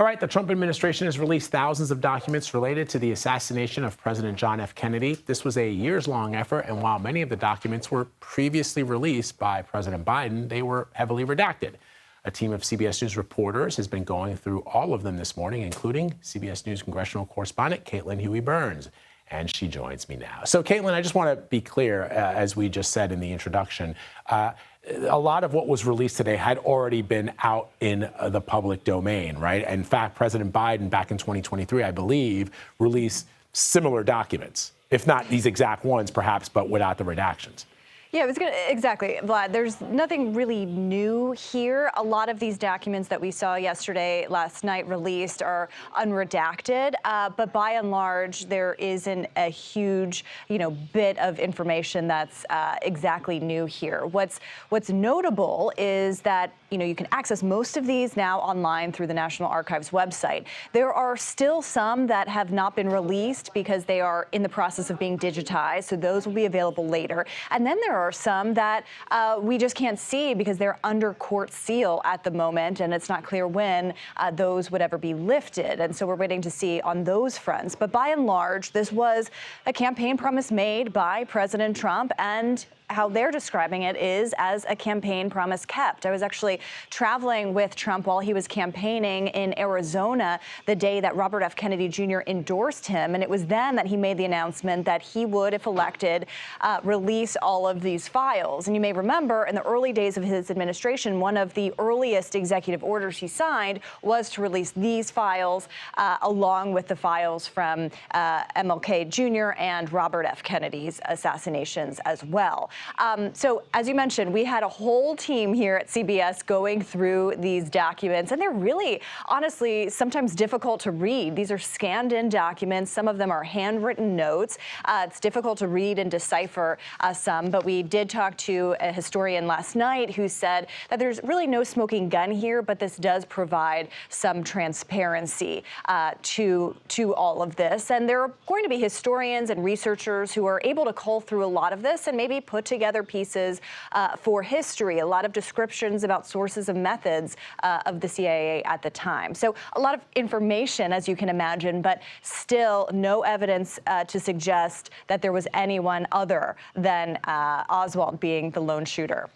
All right, the Trump administration has released thousands of documents related to the assassination of President John F. Kennedy. This was a years-long effort, and while many of the documents were previously released by President Biden, they were heavily redacted. A team of CBS News reporters has been going through all of them this morning, including CBS News congressional correspondent Caitlin Huey-Burns. And she joins me now. So, Caitlin, I just want to be clear, as we just said in the introduction, a lot of what was released today had already been out in the public domain, right? In fact, President Biden, back in 2023, I believe, released similar documents, if not these exact ones, perhaps, but without the redactions. Yeah, exactly, Vlad. There's nothing really new here. A lot of these documents that we saw last night released are unredacted, but by and large, there isn't a huge, bit of information that's exactly new here. What's notable is that you can access most of these now online through the National Archives website. There are still some that have not been released because they are in the process of being digitized, so those will be available later. And then there are some that we just can't see because they're under court seal at the moment, and it's not clear when those would ever be lifted. And so we're waiting to see on those fronts. But by and large, this was a campaign promise made by President Trump, and how they're describing it is as a campaign promise kept. I was actually traveling with Trump while he was campaigning in Arizona the day that Robert F. Kennedy Jr. endorsed him. And it was then that he made the announcement that he would, if elected, release all of these files. And you may remember in the early days of his administration, one of the earliest executive orders he signed was to release these files along with the files from MLK Jr. and Robert F. Kennedy's assassinations as well. So as you mentioned, we had a whole team here at CBS going through these documents, and they're really, honestly, sometimes difficult to read. These are scanned in documents. Some of them are handwritten notes. It's difficult to read and decipher some, but we did talk to a historian last night who said that there's really no smoking gun here, but this does provide some transparency to all of this. And there are going to be historians and researchers who are able to cull through a lot of this and maybe put together pieces for history, a lot of descriptions about sources and methods of the CIA at the time. So a lot of information, as you can imagine, but still no evidence to suggest that there was anyone other than Oswald being the lone shooter.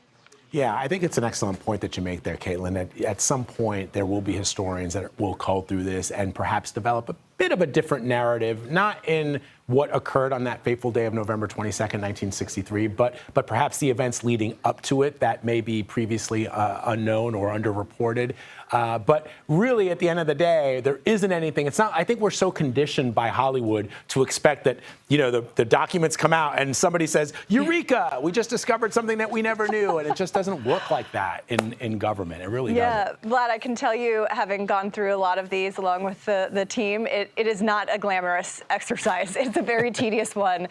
Yeah, I think it's an excellent point that you make there, Caitlin, that at some point there will be historians that will cull through this and perhaps develop a bit of a different narrative, not in what occurred on that fateful day of November 22nd, 1963, but perhaps the events leading up to it that may be previously unknown or underreported. But really, at the end of the day, there isn't anything. It's not. I think we're so conditioned by Hollywood to expect that, the documents come out and somebody says, "Eureka! We just discovered something that we never knew," and it just doesn't work like that in government. It really doesn't. Yeah, Vlad, I can tell you, having gone through a lot of these along with the team, it is not a glamorous exercise. It's a very tedious one.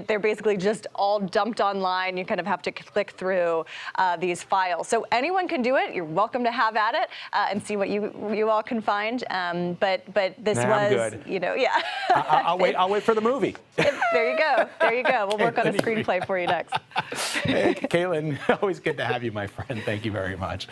They're basically just all dumped online. You kind of have to click through these files. So anyone can do it. You're welcome to have at it and see what you all can find. But this was, I'm good. yeah. I'll wait for the movie. There you go. There you go. We'll work on a screenplay for you next. Hey, Caitlin, always good to have you, my friend. Thank you very much.